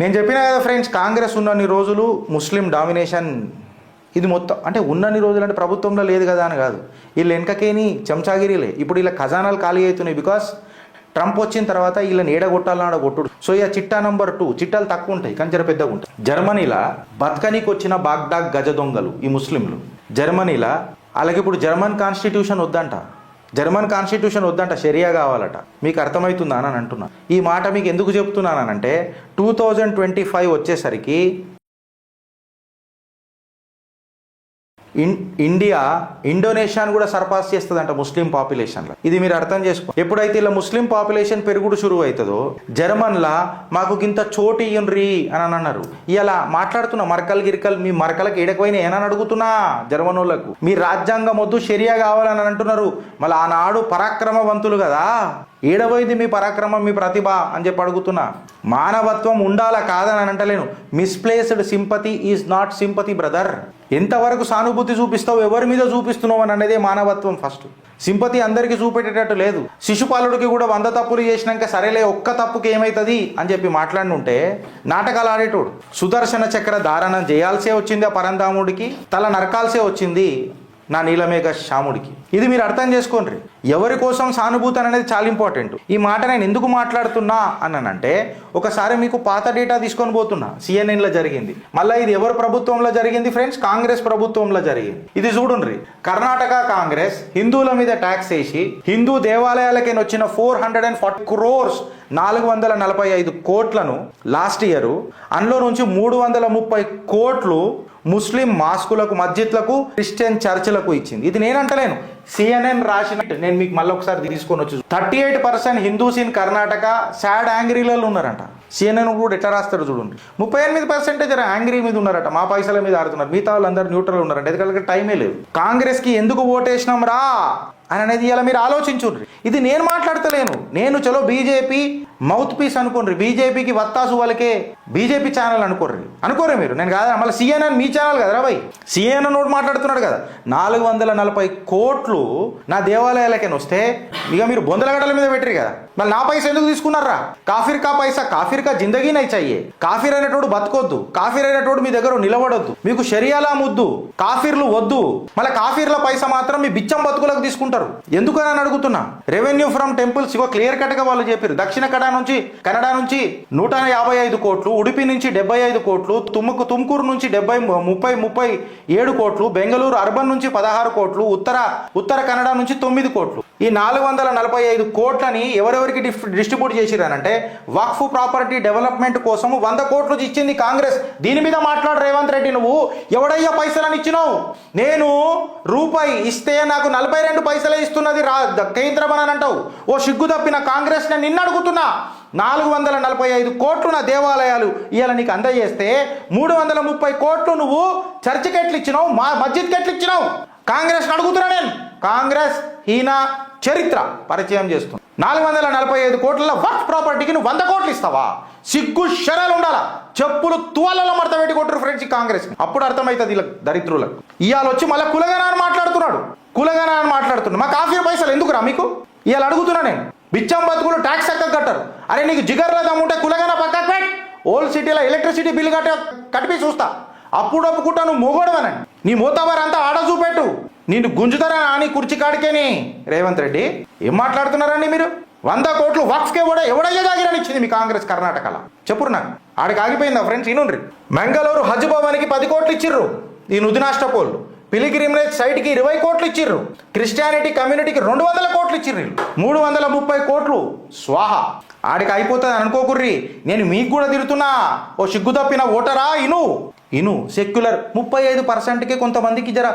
నేను చెప్పిన కదా ఫ్రెండ్స్, కాంగ్రెస్ ఉన్నన్ని రోజులు ముస్లిం డామినేషన్ ఇది మొత్తం. అంటే ఉన్నన్ని రోజులు అంటే ప్రభుత్వంలో లేదు కదా అని కాదు, వీళ్ళు వెనకకేని చెంచాగిరిలే. ఇప్పుడు వీళ్ళ ఖజానాలు ఖాళీ అవుతున్నాయి బికాస్ ట్రంప్ వచ్చిన తర్వాత వీళ్ళని ఏడగొట్టాలన్నాడ కొట్టుడు. సో ఇక చిట్టా నెంబర్ 2 చిట్టాలు తక్కువ ఉంటాయి కానీ జర పెద్దగా ఉంటాయి. జర్మనీలో బతకనీకి వచ్చిన బాగ్దాగ్ గజ దొంగలు ఈ ముస్లింలు జర్మనీలో, అలాగే ఇప్పుడు జర్మన్ కాన్స్టిట్యూషన్ వద్దంట, జర్మన్ కాన్స్టిట్యూషన్ వద్దంట, షరియా కావాలట. మీకు అర్థమవుతుందా అని అంటున్నా. ఈ మాట మీకు ఎందుకు చెప్తున్నానంటే 2025 వచ్చేసరికి ఇండియా ఇండోనేషియాను కూడా సర్పాస్ చేస్తుందంట ముస్లిం పాపులేషన్లో. ఇది మీరు అర్థం చేసుకో. ఎప్పుడైతే ఇలా ముస్లిం పాపులేషన్ పెరుగుడు షురువు అవుతుందో, జర్మన్లా మాకు గింత చోటు ఇయ్యండ్రి అని అన్నారు. ఇలా మాట్లాడుతున్నా మరకల్ గిరికల్, మీ మరకలకు ఏడకపోయినా ఏనని అడుగుతున్నా జర్మన్ వాళ్ళకు. మీ రాజ్యాంగం వద్దు షరియా కావాలని అంటున్నారు. మళ్ళీ ఆనాడు పరాక్రమవంతులు కదా, ఏడబోయింది మీ పరాక్రమం మీ ప్రతిభ అని చెప్పి అడుగుతున్నా. మానవత్వం ఉండాలా కాదని అంటలేను. Misplaced sympathy is not sympathy brother. ఎంతవరకు సానుభూతి చూపిస్తావు, ఎవరి మీద చూపిస్తున్నావు అని అనేదే మానవత్వం. ఫస్ట్ సింపతి అందరికీ చూపెట్టేటట్టు లేదు. శిశుపాలుడికి కూడా 100 తప్పులు చేసినాక సరేలే ఒక్క తప్పుకి ఏమవుతుంది అని చెప్పి మాట్లాడినుంటే నాటకాలు ఆడేటోడు. సుదర్శన చక్ర ధారణం చేయాల్సే వచ్చింది ఆ పరంధాముడికి, తల నరకాల్సే వచ్చింది నా నీలమేఘ శ్యాముడికి. ఇది మీరు అర్థం చేసుకోండి. ఎవరి కోసం సానుభూతి అనేది చాలా ఇంపార్టెంట్. ఈ మాట నేను ఎందుకు మాట్లాడుతున్నా అన్నానంటే, ఒకసారి మీకు పాత డేటా తీసుకొని పోతున్నా. సిఎన్ఎన్లో జరిగింది, మళ్ళీ ఇది ఎవరు ప్రభుత్వంలో జరిగింది ఫ్రెండ్స్? కాంగ్రెస్ ప్రభుత్వంలో జరిగింది. ఇది చూడండి, కర్ణాటక కాంగ్రెస్ హిందువుల మీద ట్యాక్స్ వేసి హిందూ దేవాలయాలకైనా వచ్చిన 440 crores 445 కోట్లను లాస్ట్ ఇయర్, అందులో నుంచి 330 కోట్లు ముస్లిం మాస్కులకు, మస్జిద్లకు, క్రిస్టియన్ చర్చిలకు ఇచ్చింది. ఇది నేను అంటలేను, సిఎన్ఎన్ రాసినట్టు. నేను మీకు మళ్ళీ ఒకసారి తీసుకొని వచ్చి 38% హిందూస్ ఇన్ కర్ణాటక సాడ్ యాంగ్రీలలో ఉన్నారంట. సిఎన్ఎన్ కూడా ఎట్లా రాస్తాడు చూడండి. 38% యాంగ్రీ మీద ఉన్నారట, మా పైసల మీద ఆడుతున్నారు. మిగతా వాళ్ళందరూ న్యూట్రల్ ఉన్నారంట. ఎందుకంటే టైమే లేదు. కాంగ్రెస్కి ఎందుకు ఓటేసినాం రా అని అనేది ఇలా మీరు ఆలోచించుండ్రి. ఇది నేను మాట్లాడతలేను. నేను చలో బీజేపీ మౌత్ పీస్ అనుకోండి, బీజేపీకి వత్తాసు వాళ్ళకే బీజేపీ ఛానల్ అనుకోర్రి మీరు. నేను కాదా, మళ్ళీ సిఎన్ఎన్ మీ ఛానల్ కదరా భయ్. సిఎన్ఎన్ నోటు మాట్లాడుతున్నాడు కదా. 440 కోట్లు నా దేవాలయాలకైనా వస్తే ఇక మీరు బొందలగడ్డల మీద పెట్టరు కదా, మళ్ళీ నా పైసా ఎందుకు తీసుకున్నారా? కాఫీర్ కా పైసా కాఫీర్ కా జిందగీ నై చెయ్యే. కాఫీర్ అనేటోడు బతకొద్దు, కాఫీర్ అనేటోడు మీ దగ్గర నిలబడొద్దు, మీకు షరియాలా ముద్దు, కాఫీర్లు వద్దు. మళ్ళీ కాఫీర్ల పైసా మాత్రం మీ బిచ్చం బతుకులకు తీసుకుంటారు. ఎందుకని అడుగుతున్నా. Revenue from temples ego clear cut గా వాళ్ళు చెప్పారు. దక్షిణ కన్నడ నుంచి 155 కోట్లు, ఉడిపి నుంచి 75 కోట్లు, తుమ్కూరు నుంచి 37 కోట్లు, బెంగళూరు అర్బన్ నుంచి 16 కోట్లు, ఉత్తర కన్నడ నుంచి 9 కోట్లు. ఈ 445 కోట్లని ఎవరెవరికి డిస్ట్రిబ్యూట్ చేసిరానంటే వక్ఫ్ ప్రాపర్టీ డెవలప్మెంట్ కోసం 100 కోట్లు ఇచ్చింది కాంగ్రెస్. దీని మీద మాట్లాడు రేవంత్ రెడ్డి. నువ్వు ఎవడయ్యా పైసలని ఇచ్చినావు? నేను రూపాయి ఇస్తే నాకు 42 పైసలే ఇస్తున్నది కేంద్రం అని అంటావు. ఓ సిగ్గు తప్పిన కాంగ్రెస్ నేను నిన్ను అడుగుతున్నా. 445 కోట్లు నా దేవాలయాలు ఇవాళ నీకు అందజేస్తే 330 కోట్లు నువ్వు చర్చికి ఎట్లు ఇచ్చినావు, మా మస్జిద్కి ఎట్లు ఇచ్చినావు? కాంగ్రెస్ అడుగుతున్నా నేను. కాంగ్రెస్ హీన చరిత్ర పరిచయం చేస్తుంది. 445 కోట్ల వక్ఫ్ ప్రాపర్టీకి నువ్వు 100 కోట్లు ఇస్తావా? సిగ్గు శరాలు ఉండాలా. చెప్పులు తువాలలో మడత పెట్టి కొట్టరు ఫ్రెండ్స్ ఈ కాంగ్రెస్. అప్పుడు అర్థమవుతుంది ఇలా దరిద్రులకు. ఇవాళ వచ్చి మళ్ళీ కులగనా అని మాట్లాడుతున్నాడు. మా కాఫీ పైసలు ఎందుకురా మీకు? ఇవాళ అడుగుతున్నా నేను. బిచ్చం బతుకులు ట్యాక్స్ ఎక్క కట్టరు. అరే నీకు జిగర్లో దమ్ముంటే కులగనా పక్కకు పెట్. ఓల్డ్ సిటీలో ఎలక్ట్రిసిటీ బిల్లు కట్టిపి చూస్తా. అప్పుడు ఒప్పుకుంటా నువ్వు మొగోడవనండి. నీ మూతబారు అంతా ఆడ చూపెట్టు. నిన్ను గుంజుతారా అని కుర్చీ కాడికేని. రేవంత్ రెడ్డి ఏం మాట్లాడుతున్నారండి మీరు? 100 కోట్లు వక్ఫ్కే ఎవడయ్యా జాగిరని ఇచ్చింది మీ కాంగ్రెస్ కర్ణాటకలో? చెప్పురు నాకు. ఆడికి ఆగిపోయిందా ఫ్రెండ్స్? ఇనుండ్రి. మంగళూరు హజ్ భవన్కి 10 కోట్లు ఇచ్చిర్రు ఈ నుదినాష్టపోళ్ళు. పిలిగ్రిమేజ్ సైట్కి 20 కోట్లు ఇచ్చిర్రు. క్రిస్టియానిటీ కమ్యూనిటీకి 200 కోట్లు ఇచ్చిర్రు. 330 కోట్లు స్వాహా. ఆడికి అయిపోతుంది అనుకోకుర్రి. నేను మీకు కూడా తిరుగుతున్నా. ఓ సిగ్గు తప్పిన ఓటరా ఇను సెక్యులర్ 35%కే కొంతమందికి జర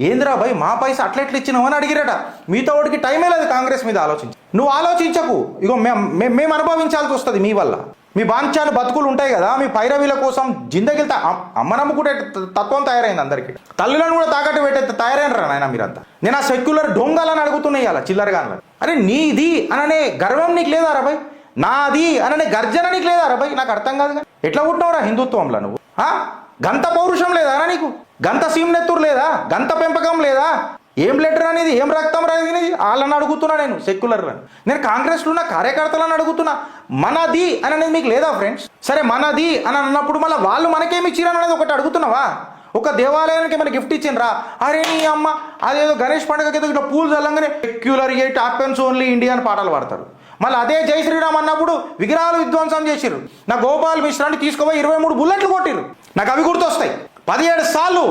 ఏంద్రా భయ్ మా పైసా అట్లెట్లు ఇచ్చినావు అని అడిగిరట. మీతో వాడికి టైమే లేదు కాంగ్రెస్ మీద ఆలోచించి. నువ్వు ఆలోచించకు. ఇగో మేము అనుభవించాల్సి వస్తుంది మీ వల్ల. మీ బాంఛాను బతుకులు ఉంటాయి కదా, మీ పైరవీల కోసం జిందగిలితే అమ్మనమ్ముకుంటే తత్వం తయారైంది అందరికీ. తల్లులను కూడా తాకట్టు పెట్టే తయారైనరా నాయన మీరంతా. నేను ఆ సెక్యులర్ డొంగలని అడుగుతున్నాయి అలా చిల్లరగా. అరే నీది అననే గర్వం నీకు లేదా రబాయ్? నాది అననే గర్జన నీకు లేదా రబాయ్? నాకు అర్థం కాదు. ఎట్లా పుట్టినవురా హిందుత్వంలో నువ్వు? గంత పౌరుషం లేదా నీకు? గంత సీమనెత్తురు లేదా? గంత పెంపకం లేదా? ఏం లెటర్ అనేది, ఏం రక్తం రానిది వాళ్ళని అడుగుతున్నా నేను. సెక్యులర్ నేను కాంగ్రెస్లో ఉన్న కార్యకర్తలను అడుగుతున్నా. మనది అనేది మీకు లేదా ఫ్రెండ్స్? సరే మనది అని అన్నప్పుడు మళ్ళీ వాళ్ళు మనకేమి ఇచ్చిరని అనేది ఒకటి అడుగుతున్నావా? ఒక దేవాలయానికి మన గిఫ్ట్ ఇచ్చిండ్రా, అరే నీ అమ్మ అదేదో గణేష్ పండుగకి ఏదో ఇట్లా పూలు చల్లంగానే secular it happens only India అని పాటలు పాడతారు. మళ్ళీ అదే జై శ్రీరామ్ అన్నప్పుడు విగ్రహాలు విధ్వంసం చేసిర్రు. నా గోపాల్ మిశ్రాన్ని తీసుకుపోయి 23 బుల్లెట్లు కొట్టిరు. నాకు అవి గుర్తొస్తాయి. 17 సార్లు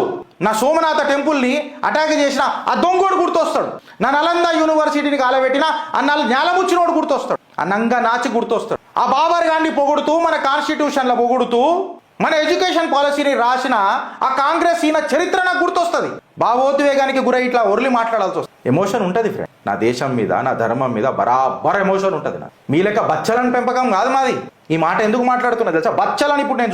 నా సోమనాథ టెంపుల్ని అటాక్ చేసిన ఆ దొంగోడు గుర్తొస్తాడు. నా నలంద యూనివర్సిటీని కాలబెట్టిన ఆ జ్ఞానముచ్చినోడు గుర్తొస్తాడు. ఆ నంగ నాచి గుర్తొస్తాడు. ఆ బాబర్ గాంధీ పొగుడుతూ మన కాన్స్టిట్యూషన్లో పొగుడుతూ మన ఎడ్యుకేషన్ పాలసీని రాసిన ఆ కాంగ్రెస్ ఈయన చరిత్ర నాకు గుర్తొస్తుంది. భావోద్వేగానికి గురై ఇట్లా ఒర్లి మాట్లాడాల్సి వస్తుంది. ఎమోషన్ ఉంటుంది ఫ్రెండ్. నా దేశం మీద నా ధర్మం మీద బరాబర్ ఎమోషన్ ఉంటుంది. నాకు మీ లెక్క బచ్చలని పెంపకం కాదు మాది. ఈ మాట ఎందుకు మాట్లాడుతున్నా తెలుసా? బచ్చలని ఇప్పుడు నేను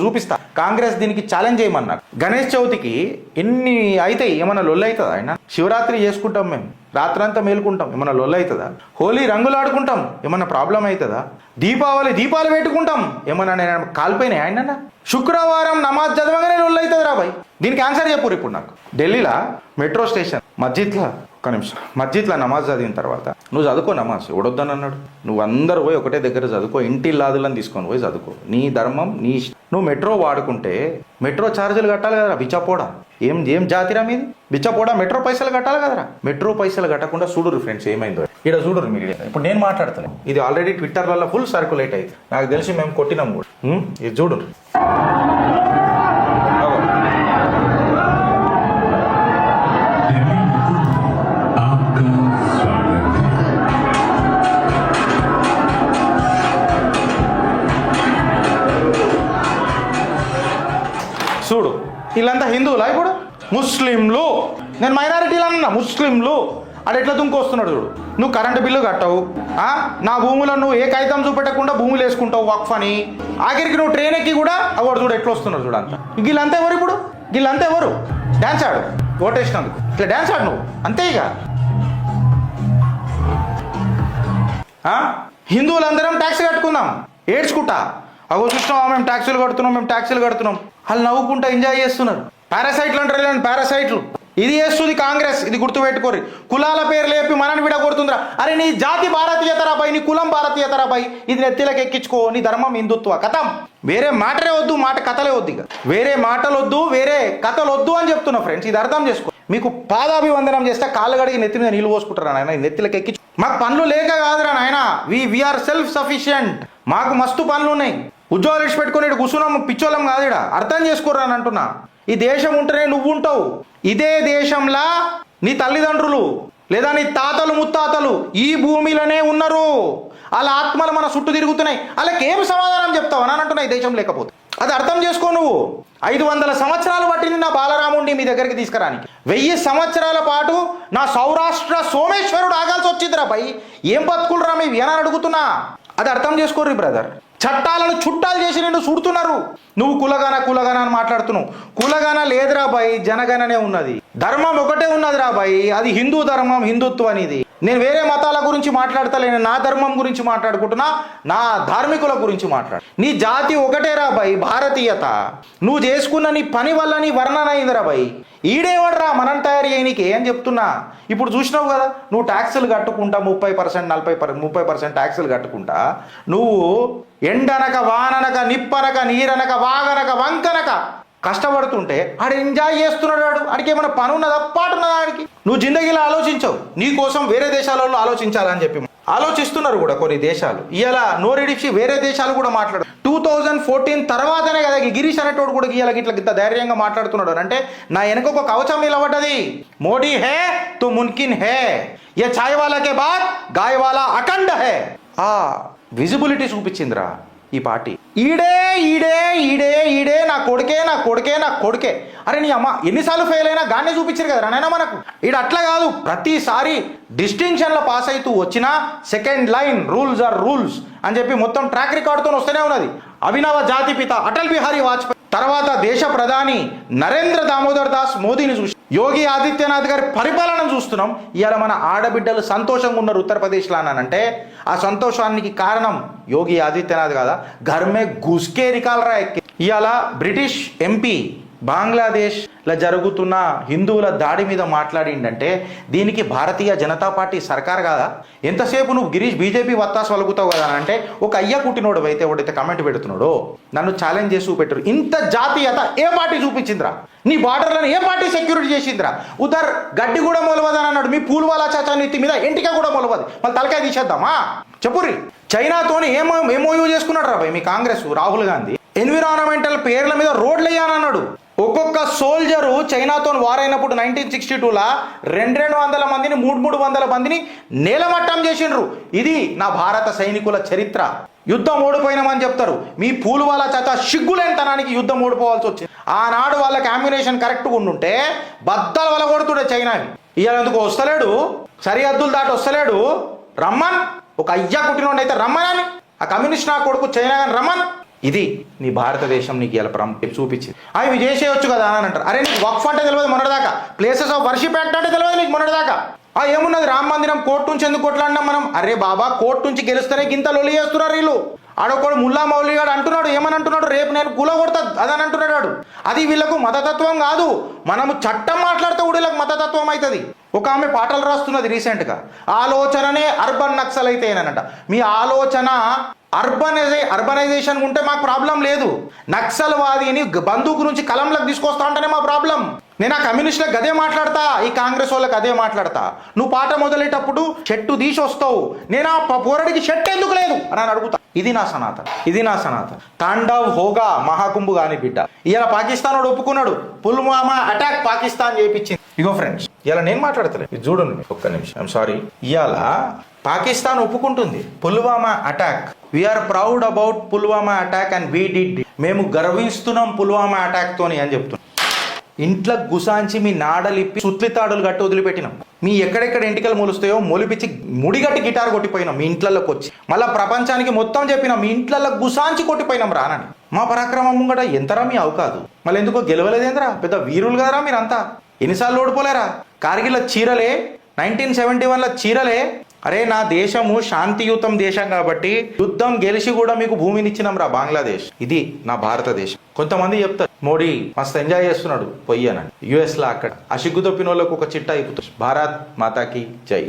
చూపిస్తా. కాంగ్రెస్ దీనికి ఛాలెంజ్ చేయమన్నారు. గణేష్ చవితికి ఎన్ని అవుతాయి? ఏమన్నా లొల్లు అవుతుందా? ఆయన శివరాత్రి చేసుకుంటాం, మేము రాత్రంతా మేలుకుంటాం, ఏమన్నా లొల్లు అవుతుందా? హోలీ రంగులు ఆడుకుంటాం, ఏమన్నా ప్రాబ్లం అవుతుందా? దీపాలు పెట్టుకుంటాం, ఏమన్నా నేను కాలిపోయినాయి ఆయన? శుక్రవారం నమాజ్ చదవగానే లొల్లు అవుతుంది రా బాయ్. దీనికి ఆన్సర్ చెప్పు ఇప్పుడు నాకు. ఢిల్లీలో మెట్రో స్టేషన్ మస్జిద్లో నమాజ్ చదివిన తర్వాత నువ్వు చదువుకో నమాజ్, ఎవడొద్దని అన్నాడు? నువ్వు అందరూ పోయి ఒకటే దగ్గర చదువుకో, ఇంటిల్లాదులని తీసుకొని పోయి చదువుకో, నీ ధర్మం నీ. నువ్వు మెట్రో వాడుకుంటే మెట్రో ఛార్జీలు కట్టాలి కదరా బిచ్చపోడా. ఏం జాతిరా మీది బిచ్చపోడా? మెట్రో పైసలు కట్టాలి కదరా. మెట్రో పైసలు కట్టకుండా చూడరు ఫ్రెండ్స్ ఏమైందో ఇక్కడ చూడరు మీరు. ఇప్పుడు నేను మాట్లాడతాను, ఇది ఆల్రెడీ ట్విట్టర్లలో ఫుల్ సర్క్యులేట్ అయింది. నాకు తెలిసి మేము కొట్టినాం కూడా. ఇది చూడరు. చూడు, వీళ్ళంతా హిందువులా? ఇప్పుడు ముస్లింలు, నేను మైనారిటీలు అన్నా, ముస్లింలు అది ఎట్లా దుంకొస్తున్నాడు చూడు. నువ్వు కరెంటు బిల్లు కట్టవు, నా భూములను నువ్వు ఏ కాగితం చూపెట్టకుండా భూములు వేసుకుంటావు వక్ఫ్ అని. ఆఖరికి నువ్వు ట్రైన్ ఎక్కి కూడా అవాడు చూడు ఎట్లా వస్తున్నాడు చూడు. అంతా వీళ్ళంతా ఎవరు? ఇప్పుడు వీళ్ళంతా ఎవరు? డ్యాన్స్ ఆడు, ఓటేసినందుకు ఇట్లా డ్యాన్స్ ఆడు నువ్వు అంతే. ఇక హిందువులందరం ట్యాక్స్ కట్టుకుందాం ఏడ్చుకుంటా. అగో చూసినావా మేము ట్యాక్సులు కడుతున్నాం. వాళ్ళు నవ్వుకుంటా ఎంజాయ్ చేస్తున్నారు. పారాసైట్లు అంటారు, పారాసైట్లు. ఇది చేస్తుంది కాంగ్రెస్, ఇది గుర్తుపెట్టుకోరు. కులాల పేరు లేపి మనని విడగొడుతుందిరా. అరే నీ జాతి భారతీయతరా బాయ్, నీ కులం భారతీయతరా బాయ్, ఇది నెత్తిలకు ఎక్కించుకో. నీ ధర్మం హిందుత్వ కథం. వేరే మాటలే వద్దు, కథలే వద్దు. ఇక వేరే మాటలు వద్దు, వేరే కథలు వద్దు అని చెప్తున్నా ఫ్రెండ్స్. ఇది అర్థం చేసుకో. మీకు పాదాభివందనం చేస్తే కాళ్ళు కడిగి నెత్తి మీద నీళ్ళు పోసుకుంటారా నాయన? నెత్తిలకు ఎక్కించు. మాకు పనులు లేక కాదురా నాయన, వీఆర్ సెల్ఫ్ సఫిషియంట్. మాకు మస్తు పనులు ఉన్నాయి. ఉద్యోగాలు ఇచ్చి పెట్టుకుని ఇటు కూర్చున్నాం, పిచ్చోళ్ళం కాదు. ఇడ అర్థం చేసుకోరా అని అంటున్నా. ఈ దేశం ఉంటేనే నువ్వు ఉంటావు. ఇదే దేశంలా నీ తల్లిదండ్రులు లేదా నీ తాతలు ముత్తాతలు ఈ భూమిలోనే ఉన్నారు. వాళ్ళ ఆత్మలు మన చుట్టూ తిరుగుతున్నాయి. వాళ్ళకి ఏం సమాధానం చెప్తావు అని అంటున్నా. ఈ దేశం లేకపోతే అది అర్థం చేసుకో. నువ్వు 500 సంవత్సరాలు పట్టింది నా బాలరాముడిని మీ దగ్గరికి తీసుకురానికి. 1000 సంవత్సరాల పాటు నా సౌరాష్ట్ర సోమేశ్వరుడు ఆగాల్సి వచ్చిందిరా భయ్. ఏం బతుకులు రా మీవి అని అడుగుతున్నా. అది అర్థం చేసుకోర్రి బ్రదర్. చట్టాలను చుట్టాలు చేసి నిన్ను చూడుతున్నారు. నువ్వు కులగన అని మాట్లాడుతున్నావు. కులగన లేదురా బాయ్, జనగణనే ఉన్నది. ధర్మం ఒకటే ఉన్నది రా బాయ్, అది హిందూ ధర్మం, హిందుత్వం అనేది. నేను వేరే మతాల గురించి మాట్లాడతలేను, నా ధర్మం గురించి మాట్లాడుకుంటున్నా, నా ధార్మికుల గురించి మాట్లాడు. నీ జాతి ఒకటే రా బాయ్, భారతీయత. నువ్వు చేసుకున్న నీ పని వల్ల నీ వర్ణన అయిందిరా బాయ్. ఈడేవాడ్రా మనం తయారు చేయనీకే అని చెప్తున్నా. ఇప్పుడు చూసినావు కదా, నువ్వు ట్యాక్సులు కట్టుకుంటా 30%, 30% ట్యాక్సులు కట్టుకుంటా. నువ్వు ఎండనక వాననక నిప్పనక నీరనక వాగనక వంకనక కష్టపడుతుంటే ఆడు ఎంజాయ్ చేస్తున్నాడు. ఆడికి ఏమైనా పని ఉన్నదా, పాటు ఉన్నదా ఆడికి? నువ్వు జిందగీలో ఆలోచించవు. నీ కోసం వేరే దేశాలలో ఆలోచించాలని చెప్పి ఆలోచిస్తున్నారు కూడా కొన్ని దేశాలు. ఇలా నోరెడిచి వేరే దేశాలు కూడా మాట్లాడు. 2014 తర్వాతనే కదా గిరీష్ అనేటోడు కూడా ఇవాళ ఇట్లా ఇంత ధైర్యంగా మాట్లాడుతున్నాడు. అంటే నా వెనక ఒక కవచం నిలబడ్డది. మోడీ హే తో మున్కిన్ హే, ఏ ఛాయ్ వాలాకే బాద్ గాయ వాలా అఖండ హే. ఆ విజిబిలిటీ చూపించిందిరా ఈ పార్టీ. ఈడే నా కొడుకే. అరే నీ అమ్మ ఎన్నిసార్లు ఫెయిల్ అయినా గానే చూపించారు కదా నాయన మనకు. ఈడ అట్లా కాదు, ప్రతిసారి డిస్టింక్షన్లో పాస్ అవుతూ వచ్చినా second line rules are rules అని చెప్పి మొత్తం ట్రాక్ రికార్డుతో వస్తూనే ఉన్నది. అభినవ జాతిపిత అటల్ బిహారీ వాజ్పేయి తర్వాత దేశ ప్రధాని నరేంద్ర దామోదర్ దాస్ మోదీని చూసి యోగి ఆదిత్యనాథ్ గారి పరిపాలన చూస్తున్నాం. ఇవాళ మన ఆడబిడ్డలు సంతోషంగా ఉన్నారు ఉత్తరప్రదేశ్లో అనంటే ఆ సంతోషానికి కారణం యోగి ఆదిత్యనాథ్ కదా. ఘర్ మే ఘుస్కే నికాల్ రా ఎక్కి. ఇవాళ బ్రిటిష్ ఎంపీ బంగ్లాదేశ్లో జరుగుతున్న హిందువుల దాడి మీద మాట్లాడిండంటే దీనికి భారతీయ జనతా పార్టీ సర్కార్ కాదా? ఎంతసేపు నువ్వు గిరీష్ బీజేపీ వత్తాసు వలుగుతావు కదా అంటే ఒక అయ్య కుట్టినోడు అయితే ఎవడైతే కమెంట్ పెడుతున్నాడో నన్ను ఛాలెంజ్ చేసి చూపెట్టరు. ఇంత జాతీయత ఏ పార్టీ చూపించిందిరా? నీ బార్డర్లను ఏ పార్టీ సెక్యూరిటీ చేసిందిరా? ఉదర్ గడ్డి కూడా మొలవదని అన్నాడు. మీ పూల్వాలా చాచా నీతి మీద ఎంటిక కూడా మొలవదు. మళ్ళీ తలకాయ తీసేద్దామా? చెప్పుర్రి. చైనాతోని ఏమోయూ చేసుకున్నాడు రా భయ్ మీ కాంగ్రెస్ రాహుల్ గాంధీ. ఎన్విరాన్మెంటల్ పేర్ల మీద రోడ్లు వేయాలన్నాడు. ఒక్కొక్క సోల్జరు చైనాతో వారైనప్పుడు 1962లా 200 మందిని 300 మందిని నేలమట్టం చేసిండ్రు. ఇది నా భారత సైనికుల చరిత్ర. యుద్ధం ఓడిపోయినామని చెప్తారు. మీ పూల్వాలా చాచా సిగ్గులేనితనానికి యుద్ధం ఓడిపోవాల్సి వచ్చింది. ఆనాడు వాళ్ళకి అమ్యునేషన్ కరెక్ట్గా ఉండుంటే బద్దలు వలగొడుతుండే చైనాని. ఇవాళ ఎందుకు వస్తలేడు? సరిహద్దులు దాటి వస్తలేడు. రమ్మన్ ఒక అయ్యా కుట్టినోడు అయితే రమ్మనని ఆ కమ్యూనిస్ట్ నా కొడుకు చైనా కానీ రమ్మన్. ఇది నీ భారతదేశం నీకు ఇలా చూపించింది. అవి చేసేయచ్చు కదా అని అంటారు. అరే నీకు వక్ఫ్ అంటే తెలియదు మొన్నటిదాకా, ప్లేసెస్ ఆఫ్ వర్షిప్ యాక్ట్ అంటే తెలియదు నీకు మొన్నటిదాకా. ఏమున్నది రామ మందిరం కోర్టు నుంచి ఎందుకు కొట్లాడినాం మనం? అరే బాబా కోర్టు నుంచి గెలుస్తేనే గింత లొలి చేస్తున్నారు వీళ్ళు. ఆడొకడు ముల్లా మౌలి గాడు అంటున్నాడు, ఏమని అంటున్నాడు, రేపు నేను కూల కొడతా అదని అంటున్నాడు వాడు. అది వీళ్ళకు మతతత్వం కాదు. మనము చట్టం మాట్లాడితే కూడా వీళ్ళకి మతతత్వం అవుతుంది. ఒక ఆమె పాటలు రాస్తున్నది రీసెంట్గా, ఆలోచననే అర్బన్ నక్సల్ అయితే ఏనంట. మీ ఆలోచన అర్బనైజేషన్ ఉంటే మాకు ప్రాబ్లం లేదు. నక్సల్వాదిని బందూకు నుంచి కలంలోకి తీసుకొస్తా అంటేనే మా ప్రాబ్లం. నేను ఆ కమ్యూనిస్టులకు అదే మాట్లాడతా, ఈ కాంగ్రెస్ వాళ్ళకి అదే మాట్లాడతా. నువ్వు పాట మొదలెటప్పుడు షెట్టు తీసి వస్తావు, నేను ఆ పోరడికి షెట్ ఎందుకు లేదు అని అడుగుతా. ఇది నా సనాతన. తాండవ్ హోగా మహాకుంభు గాని బిడ్డ. ఇలా పాకిస్తాన్ వాడు ఒప్పుకున్నాడు, పుల్వామా అటాక్ పాకిస్తాన్ చేయించింది. ఇగో ఫ్రెండ్స్ ఇలా నేను మాట్లాడతలే, ఇది చూడండి ఒక్క నిమిషం. I'm sorry. ఇవాళ పాకిస్తాన్ ఒప్పుకుంటుంది Pulwama attack. We are proud about Pulwama attack and we did. మేము గర్విస్తున్నాం పుల్వామా అటాక్ తోని అని చెప్తున్నాం. ఇంట్లో గుసాంచి మీ నాడలిప్పి సుత్లితాడులు గట్టి వదిలిపెట్టినాం. మీ ఎక్కడెక్కడ ఎంటికలు మొలుస్తాయో మొలిపించి ముడిగట్టి గిటార్ కొట్టిపోయినాం మీ ఇంట్లలోకి వచ్చి. మళ్ళీ ప్రపంచానికి మొత్తం చెప్పినాం మీ ఇంట్లలో గుసాంచి కొట్టిపోయినాం రానని. మా పరాక్రమం ముంగట ఎంతరా మీ అవకాదు. మళ్ళీ ఎందుకో గెలవలేదేంద్రా? పెద్ద వీరులు కదరా మీరంతా. ఎన్నిసార్లు ఓడిపోలేరా? కార్గిల్ చీరలే, 1971 చీరలే. అరే నా దేశము శాంతియుతం దేశం కాబట్టి యుద్ధం గెలిచి కూడా మీకు భూమినిచ్చినాం రా బంగ్లాదేశ్. ఇది నా భారతదేశం. కొంతమంది చెప్తారు మోడీ మస్తు ఎంజాయ్ చేస్తున్నాడు పొయ్యనని. యుఎస్లో అక్కడ ఆ సిగ్గు తప్పిన వాళ్ళకు ఒక చిట్టా అయిపోతుంది. భారత్ మాతాకి జై.